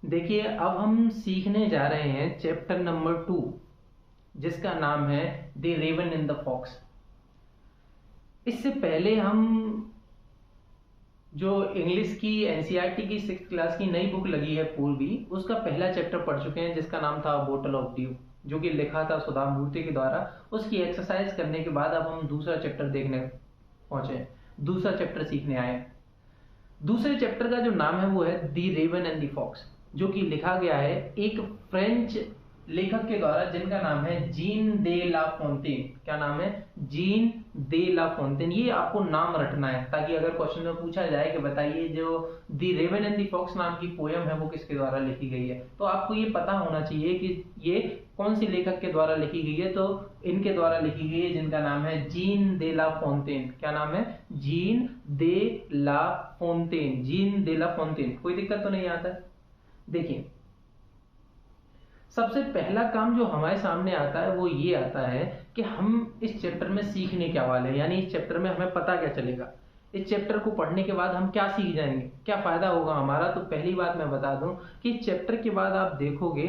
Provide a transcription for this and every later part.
देखिए, अब हम सीखने जा रहे हैं चैप्टर नंबर 2, जिसका नाम है the raven in the fox. इससे पहले हम जो इंग्लिश की एनसीईआरटी की 6th क्लास की नई बुक लगी है पूर्वी, उसका पहला चैप्टर पढ़ चुके हैं, जिसका नाम था बोटल ऑफ ड्यू, जो कि लिखा था सुधा मूर्ति के द्वारा। उसकी एक्सरसाइज करने के बाद अब हम दूसरा चैप्टर देखने पहुंचे, दूसरा चैप्टर सीखने आए हैं। दूसरे चैप्टर का जो नाम है वो है the raven and the fox, जो कि लिखा गया है एक फ्रेंच लेखक के द्वारा, जिनका नाम है जीन दे ला फोंटेन। क्या नाम है? जीन दे ला फोंटेन। ये आपको नाम रटना है, ताकि अगर क्वेश्चन में पूछा जाए कि बताइए जो the raven and the fox नाम की पोयम है वो किसके द्वारा लिखी गई है, तो आपको ये पता होना चाहिए कि ये कौन सी लेखक के द्वारा लिखी गई है। तो इनके द्वारा लिखी गई है, जिनका नाम है जीन दे ला फोंटेन। क्या नाम है? जीन दे ला फोंटेन। जीन दे ला फोंटेन। कोई दिक्कत तो नहीं आता? देखिए, सबसे पहला काम जो हमारे सामने आता है वो ये आता है कि हम इस चैप्टर में सीखने क्या वाले हैं, यानी इस चैप्टर में हमें पता क्या चलेगा। इस चैप्टर को पढ़ने के बाद हम क्या सीख जाएंगे, क्या फायदा होगा हमारा। तो पहली बात मैं बता दूं कि चैप्टर के बाद आप देखोगे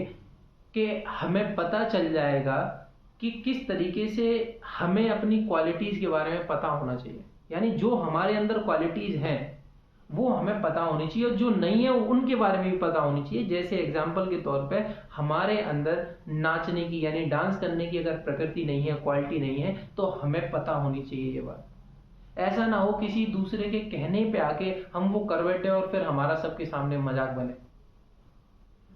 कि हमें पता चल जाएगा कि किस तरीके से हमें अपनी क्वालिटीज के बारे में पता होना चाहिए, यानी जो हमारे अंदर क्वालिटीज हैं वो हमें पता होनी चाहिए, और जो नहीं है उनके बारे में भी पता होनी चाहिए। जैसे एग्जाम्पल के तौर पे हमारे अंदर नाचने की यानी डांस करने की अगर प्रकृति नहीं है, क्वालिटी नहीं है, तो हमें पता होनी चाहिए ये बात। ऐसा ना हो किसी दूसरे के कहने पे आके हम वो कर बैठे और फिर हमारा सबके सामने मजाक बने।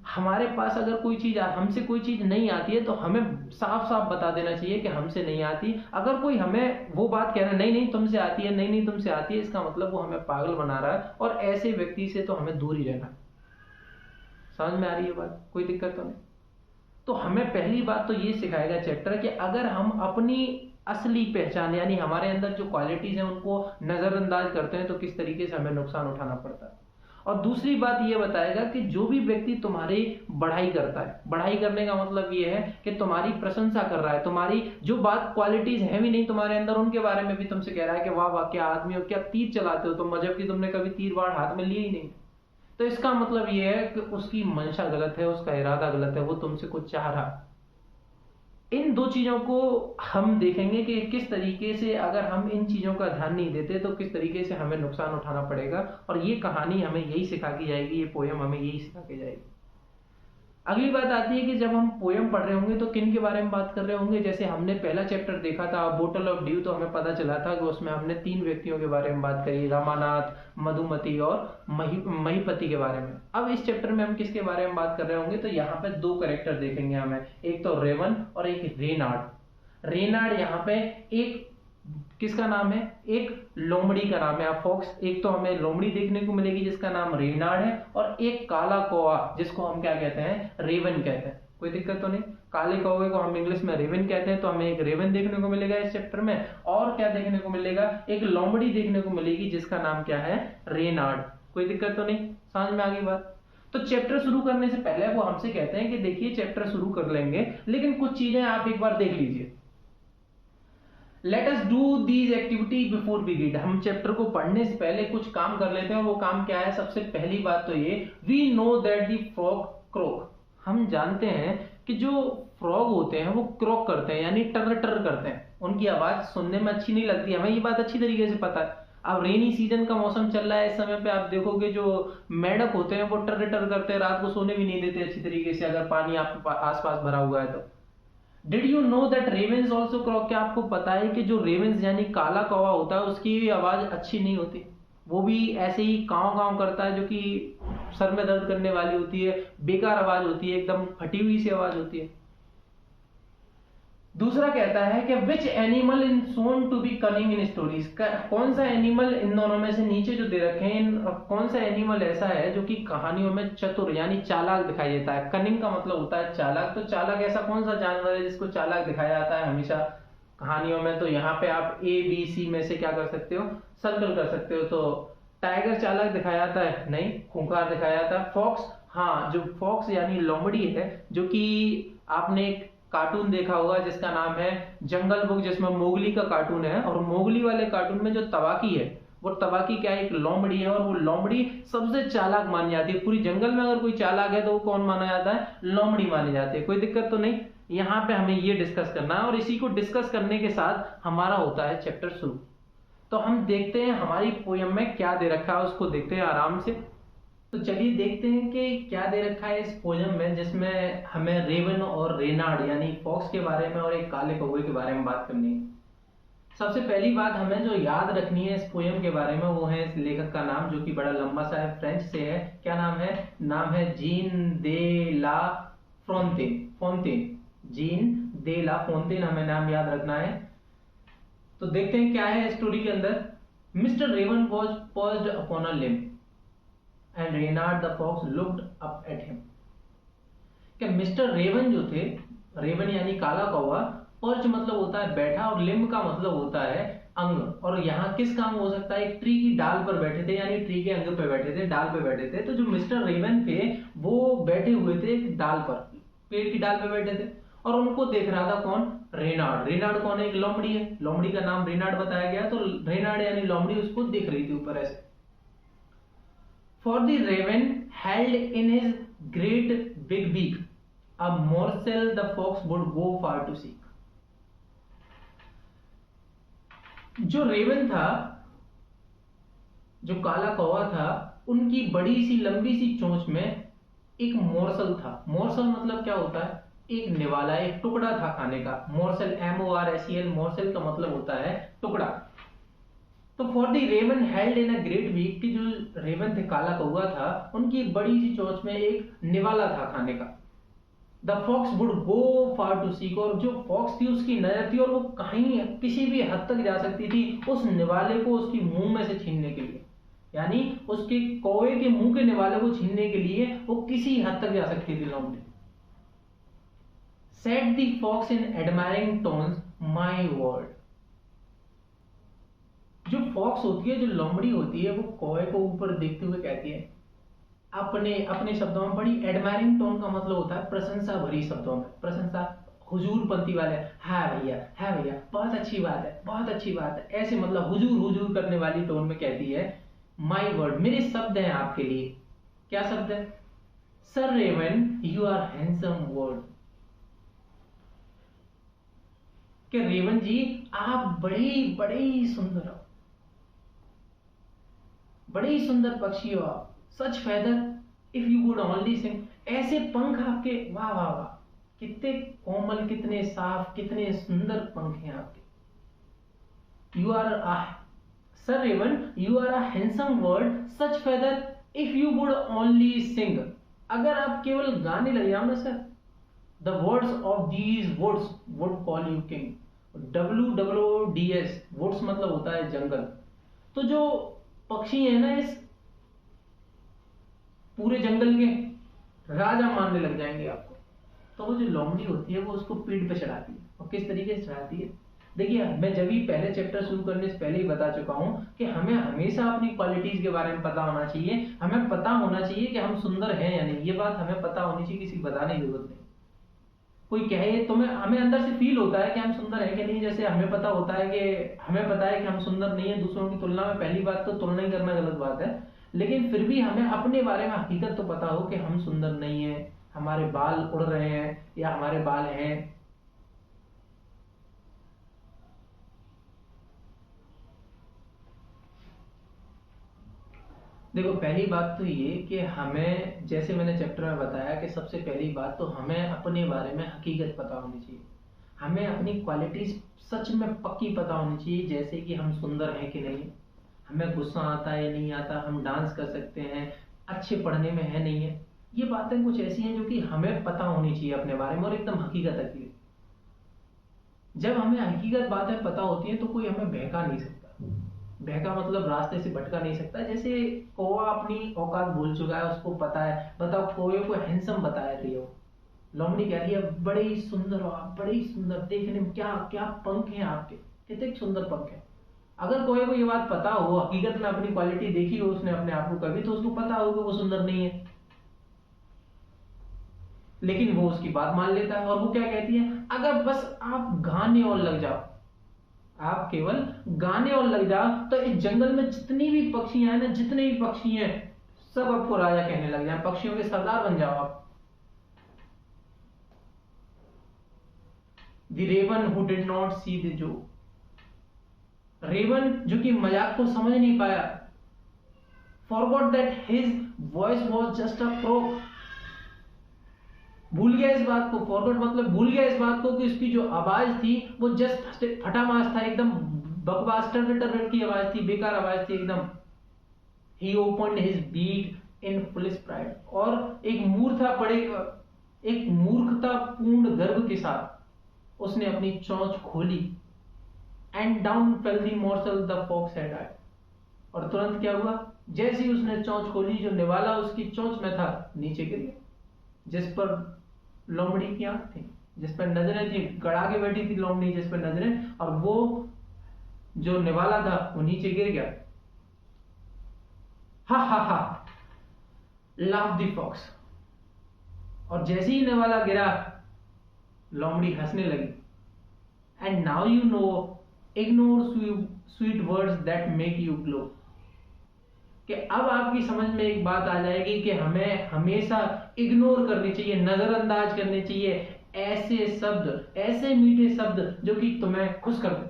हमारे पास अगर कोई चीज, हमसे कोई चीज नहीं आती है, तो हमें साफ साफ बता देना चाहिए कि हमसे नहीं आती। अगर कोई हमें वो बात कह रहा है नहीं नहीं तुमसे आती है, नहीं नहीं तुमसे आती है, इसका मतलब वो हमें पागल बना रहा है, और ऐसे व्यक्ति से तो हमें दूर ही रहना। समझ में आ रही है बात? कोई दिक्कत तो नहीं? तो हमें पहली बात तो ये सिखाएगा चैप्टर कि अगर हम अपनी असली पहचान यानी हमारे अंदर जो क्वालिटीज हैं उनको नजरअंदाज करते हैं, तो किस तरीके से हमें नुकसान उठाना पड़ता है। और दूसरी बात ये बताएगा कि जो भी व्यक्ति तुम्हारी बढ़ाई करता है, बढ़ाई करने का मतलब ये है कि तुम्हारी प्रशंसा कर रहा है, तुम्हारी जो बात क्वालिटीज है भी नहीं तुम्हारे अंदर, उनके बारे में भी तुमसे कह रहा है कि वाह वाह क्या आदमी हो, क्या तीर चलाते हो तुम, जबकि तुमने कभी तीर बाढ़ हाथ में लिए ही नहीं। तो इसका मतलब ये है कि उसकी मंशा गलत है, उसका इरादा गलत है, वो तुमसे कुछ चाह रहा। इन दो चीजों को हम देखेंगे कि किस तरीके से अगर हम इन चीजों का ध्यान नहीं देते तो किस तरीके से हमें नुकसान उठाना पड़ेगा। और ये कहानी हमें यही सिखा के जाएगी, ये पोयम हमें यही सिखा के जाएगी। अगली बात आती है कि जब हम पोयम पढ़ रहे होंगे तो किन के बारे में बात कर रहे होंगे। जैसे हमने पहला चैप्टर देखा था बोटल ऑफ ड्यू, तो हमें पता चला था कि उसमें हमने 3 व्यक्तियों के बारे में बात करी, रमानाथ, मधुमती और महीपति के बारे में। अब इस चैप्टर में हम किसके बारे में बात कर रहे होंगे, तो यहाँ पे 2 कैरेक्टर देखेंगे हमें, एक तो रेवन और एक रेनार्ड। रेनार्ड यहाँ पे एक किसका नाम है? एक लोमड़ी का नाम है। फॉक्स, एक तो हमें लोमड़ी देखने को मिलेगी जिसका नाम रेनार्ड है, और एक काला कौवा जिसको हम क्या कहते हैं? रेवन कहते हैं। कोई दिक्कत तो नहीं? काले कौवे को हम इंग्लिश में रेवन कहते हैं, तो हमें एक रेवन देखने को मिलेगा इस चैप्टर में, और क्या देखने को मिलेगा? एक लोमड़ी देखने को मिलेगी जिसका नाम क्या है? रेनार्ड। कोई दिक्कत तो नहीं? समझ में आ गई बात? तो चैप्टर शुरू करने से पहले वो हमसे कहते हैं कि देखिए चैप्टर शुरू कर लेंगे, लेकिन कुछ चीजें आप एक बार देख लीजिए। Let us do these activity before we read. हम चैप्टर को पढ़ने से पहले कुछ काम कर लेते हैं, और वो काम क्या है? सबसे पहली बात तो ये, we know that the frog croak. हम जानते हैं कि जो फ्रॉग होते हैं वो क्रोक करते हैं, यानी टर टर करते हैं। उनकी आवाज सुनने में अच्छी नहीं लगती, हमें ये बात अच्छी तरीके से पता है। अब रेनी सीजन का मौसम चल रहा है, इस समय पे आप देखोगे जो मेढक होते हैं वो टर टर करते हैं, रात को सोने भी नहीं देते अच्छी तरीके से अगर पानी आपके आसपास भरा हुआ है तो। Did you know that ravens also croak? क्या आपको पता है कि जो रेवेंस यानी काला कौवा होता है उसकी भी आवाज अच्छी नहीं होती, वो भी ऐसे ही काव काव करता है, जो कि सर में दर्द करने वाली होती है, बेकार आवाज होती है, एकदम फटी हुई सी आवाज होती है। दूसरा कहता है कि which animal is known to be cunning in stories. कौन सा एनिमल इन दोनों में से नीचे जो दे रखे हैं, कौन सा एनिमल ऐसा है जो कि कहानियों में चतुर यानी चालाक दिखाई देता है? कनिंग का मतलब होता है चालाक, तो चालाक ऐसा कौन सा जानवर है जिसको चालाक दिखाया जाता है हमेशा कहानियों में? तो यहाँ पे आप ABC में से क्या कर सकते हो? सर्कल कर सकते हो। तो टाइगर चालाक दिखाया जाता है? नहीं, खूंखार दिखाया जाता है। फॉक्स, हाँ, जो फॉक्स यानी लोमड़ी है, जो कि आपने एक कार्टून देखा होगा जिसका नाम है जंगल बुक, जिसमें मोगली का कार्टून है, और मोगली वाले कार्टून में जो तवाकी है वो तबाकी क्या है, एक लोमड़ी है, और वो लोमड़ी सबसे चालाक मानी जाती है। पूरी जंगल में अगर कोई चालाक है तो वो कौन माना जाता है, लोमड़ी मानी जाती है। कोई दिक्कत तो नहीं। यहाँ पे हमें ये डिस्कस करना है, और इसी को डिस्कस करने के साथ हमारा होता है चैप्टर शुरू। तो हम देखते हैं हमारी पोयम में क्या दे रखा है, उसको देखते हैं आराम से। तो चलिए देखते हैं कि क्या दे रखा है इस पोयम में, जिसमें हमें रेवन और रेनार्ड यानी फॉक्स के बारे में और एक काले कौवे के बारे में बात करनी है। सबसे पहली बात हमें जो याद रखनी है इस पोयम के बारे में, वो है इस लेखक का नाम, जो कि बड़ा लंबा सा है, फ्रेंच से है। क्या नाम है? नाम है जीन दे ला फोंटेन। जीन दे ला फोंटेन हमें नाम याद रखना है। तो देखते हैं क्या है स्टोरी के अंदर। Mister Raven was perched upon a limb and Reynard the fox looked up at him. कि मिस्टर रेवन जो थे, रेवन यानी काला कौवा, पर्च मतलब होता है बैठा, और लिम्ब का मतलब होता है अंग। और यहाँ किस काम हो सकता है, एक ट्री की डाल पर बैठे थे, यानी ट्री के अंग पे बैठे थे, डाल पे बैठे थे। तो जो मिस्टर रेवन थे वो बैठे हुए थे एक डाल पर, पेड़ की डाल पे बैठे थे, और उनको देख रहा था कौन? रेनार्ड। रेनार्ड कौन है? एक लोमड़ी है, लोमड़ी का नाम रेनार्ड बताया गया। तो रेनार्ड यानी लोमड़ी उसको देख रही थी ऊपर ऐसे। For the raven held in his great big beak a morsel the fox would go far to seek. जो रेवन था, जो काला कौवा था, उनकी बड़ी सी लंबी सी चोंच में एक मोरसल था। मोरसल मतलब क्या होता है? एक निवाला, एक टुकड़ा था खाने का। मोरसल MORSEL, मोरसल का मतलब होता है टुकड़ा। तो for the raven held in a great beak, की जो रेवन थे, काला कौवा था, उनकी बड़ी सी चोंच में एक निवाला था खाने का। The fox would go far to seek, और जो फॉक्स थी उसकी नजर थी और वो कहीं किसी भी हद तक जा सकती थी उस निवाले को उसकी मुंह में से छीनने के लिए, यानी उसके कौवे के मुंह के निवाले को छीनने के लिए वो किसी हद तक जा सकती थी लोमड़ी। Said the fox in admiring tones my word. जो फॉक्स होती है, जो लोमड़ी होती है, वो कौवे को ऊपर देखते हुए कहती है अपने अपने शब्दों में, बड़ी एडमायरिंग टोन का मतलब होता है प्रशंसा भरी शब्दों में, प्रशंसा हुजूरपंती वाले, है भैया बहुत अच्छी बात है, बहुत अच्छी बात है, ऐसे मतलब हुजूर हुजूर करने वाली टोन में कहती है माय वर्ड, मेरे शब्द हैं आपके लिए। क्या शब्द है? Sir raven you are handsome bird. कि रेवन जी आप बड़े ही सुंदर हो, बड़े ही सुंदर पक्षी हो आप। Such feather if you would only sing, ऐसे पंख आपके, वाह वाह वाह, कितने कोमल, कितने साफ, कितने सुंदर पंख हैं आपके। You are sir raven you are a handsome bird, such feather if you would only sing. अगर आप केवल गाने लग जाओ ना sir, the birds of these woods would call you king. WWDS, woods मतलब होता है जंगल। तो जो पक्षी है ना, इस पूरे जंगल के राजा मानने लग जाएंगे आपको। तो वो जो लोमड़ी होती है वो उसको पीठ पे चढ़ाती है, और किस तरीके से चढ़ाती है देखिए। मैं जब ही पहले चैप्टर शुरू करने से पहले ही बता चुका हूं कि हमें हमेशा अपनी क्वालिटीज के बारे में पता होना चाहिए। हमें पता होना चाहिए कि हम सुंदर हैं या नहीं, ये बात हमें पता होनी चाहिए, किसी को बताने की जरूरत नहीं। कोई कहे तो हमें अंदर से फील होता है कि हम सुंदर हैं कि नहीं। जैसे हमें पता है कि हम सुंदर नहीं है दूसरों की तुलना में। पहली बात तो तुलना ही करना गलत बात है, लेकिन फिर भी हमें अपने बारे में हकीकत तो पता हो कि हम सुंदर नहीं है, हमारे बाल उड़ रहे हैं या हमारे बाल हैं। देखो पहली बात तो ये कि हमें, जैसे मैंने चैप्टर में बताया कि सबसे पहली बात तो हमें अपने बारे में हकीकत पता होनी चाहिए। हमें अपनी क्वालिटीज सच में पक्की पता होनी चाहिए, जैसे कि हम सुंदर हैं कि नहीं, हमें गुस्सा आता है या नहीं आता, हम डांस कर सकते हैं, अच्छे पढ़ने में है नहीं है। ये बातें कुछ ऐसी हैं जो कि हमें पता होनी चाहिए अपने बारे में, और एकदम हकीकत है। जब हमें हकीकत बातें पता होती हैं तो कोई हमें बहका नहीं सकता। बहका मतलब रास्ते से भटका नहीं सकता। जैसे कौवा अपनी औकात भूल चुका है, उसको पता है। बताओ कौवे को हैंडसम बताया रही हो, लोमड़ी कह रही है बड़े ही सुंदर हो आप, बड़े ही सुंदर, देखने में क्या क्या पंख हैं आपके, कितने सुंदर पंख हैं। अगर कोई को ये बात पता हो, हकीकत में अपनी क्वालिटी देखी हो उसने अपने आप को कभी, तो उसको पता हो कि वो सुंदर नहीं है, लेकिन वो उसकी बात मान लेता है। और वो क्या कहती है, अगर बस आप गाने और लग जाओ, आप केवल गाने और लग जाओ तो इस जंगल में जितनी भी पक्षी हैं ना, जितने भी पक्षी हैं, सब आपको राजा कहने लग जाए, पक्षियों के सरदार बन जाओ आप। The raven who did not see the joke, raven जो कि मजाक को समझ नहीं पाया, forgot that his voice was just a croak, भूल गया इस बात को, फॉरगॉट मतलब भूल गया इस बात को कि उसकी जो आवाज थी वो जस्ट फटामास था, एकदम बकवास टर की आवाज थी, बेकार आवाज थी एकदम। He opened his beak in foolish pride, और एक मूर्खतापूर्ण गर्व के साथ उसने अपनी चोंच खोली। And down fell the morsel the fox had eyed, और तुरंत क्या हुआ, जैसे ही उसने चोंच खोली, जो निवाला उसकी चोंच में था नीचे गिर गया, जिस पर लोमड़ी की आंख थी, जिस पर नजरें थी, गड़ा के बैठी थी लोमड़ी जिस पर नजरें, और वो जो निवाला था वो नीचे गिर गया। हा हा हा लाफ द फॉक्स, और जैसे ही निवाला गिरा लोमड़ी हंसने लगी। And now you know, ignore sweet words that make you glow, कि अब आपकी समझ में एक बात आ जाएगी कि हमें हमेशा इग्नोर करनी चाहिए, नजरअंदाज करने चाहिए ऐसे शब्द, ऐसे मीठे शब्द जो कि तुम्हें खुश कर दे,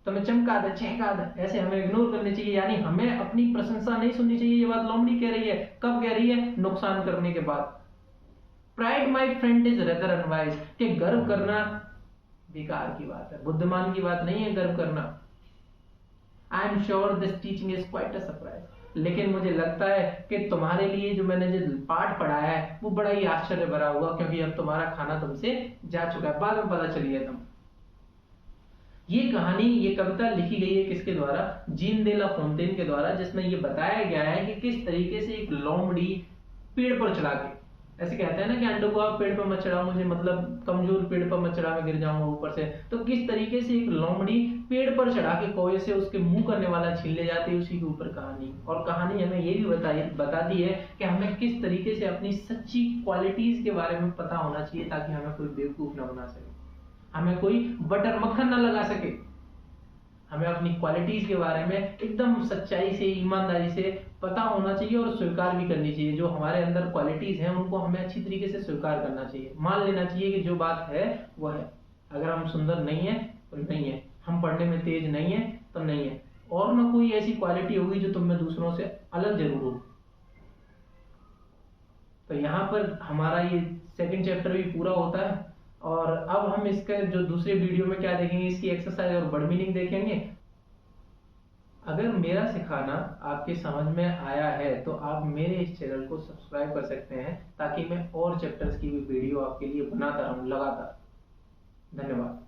तुम्हें चमका दे, चहका दे, ऐसे हमें इग्नोर करने चाहिए। यानी हमें अपनी प्रशंसा नहीं सुननी चाहिए। ये बात लोमड़ी कह रही है, कब कह रही है, नुकसान करने के बाद। Pride my friend is rather unwise, कि गर्व करना बेकार की बात है, बुद्धिमान की बात नहीं है गर्व करना। I am sure this teaching is quite a surprise, लेकिन मुझे लगता है कि तुम्हारे लिए जो मैंने जो पाठ पढ़ाया है वो बड़ा ही आश्चर्य भरा हुआ, क्योंकि अब तुम्हारा खाना तुमसे जा चुका है, बाद में पता चली है तुम। ये कहानी, ये कविता लिखी गई है किसके द्वारा, जीन दे ला फोंटेन के द्वारा, जिसमें ये बताया गया है कि किस तरीके से एक लोमड़ी पेड़ पर चढ़ा के, ऐसे कहते हैं ना कि अंडों को आप पेड़ पर मत चढ़ाओ, मुझे मतलब कमजोर पेड़ पर मत चढ़ा, मैं गिर जाऊंगा ऊपर से, तो किस तरीके से एक लोमड़ी पेड़ पर चढ़ा के कोए से उसके मुंह करने वाला छीन ले जाती है, उसी के ऊपर कहानी। और कहानी हमें ये भी बताती है कि हमें किस तरीके से अपनी सच्ची क्वालिटीज के बारे में पता होना चाहिए, ताकि हमें कोई बेवकूफ ना बना सके, हमें कोई बटर मक्खन ना लगा सके। हमें अपनी क्वालिटीज के बारे में एकदम सच्चाई से, ईमानदारी से पता होना चाहिए और स्वीकार भी करनी चाहिए। जो हमारे अंदर क्वालिटीज हैं उनको हमें अच्छी तरीके से स्वीकार करना चाहिए, मान लेना चाहिए कि जो बात है वो है। अगर हम सुंदर नहीं है तो नहीं है, हम पढ़ने में तेज नहीं है तो नहीं है, और ना कोई ऐसी क्वालिटी होगी जो तुम में दूसरों से अलग जरूर हो। तो यहाँ पर हमारा ये सेकंड चैप्टर भी पूरा होता है, और अब हम इसके जो दूसरे वीडियो में क्या देखेंगे, इसकी एक्सरसाइज और वर्ड मीनिंग देखेंगे। अगर मेरा सिखाना आपके समझ में आया है तो आप मेरे इस चैनल को सब्सक्राइब कर सकते हैं, ताकि मैं और चैप्टर्स की भी वीडियो आपके लिए बनाता रहूं लगातार। धन्यवाद।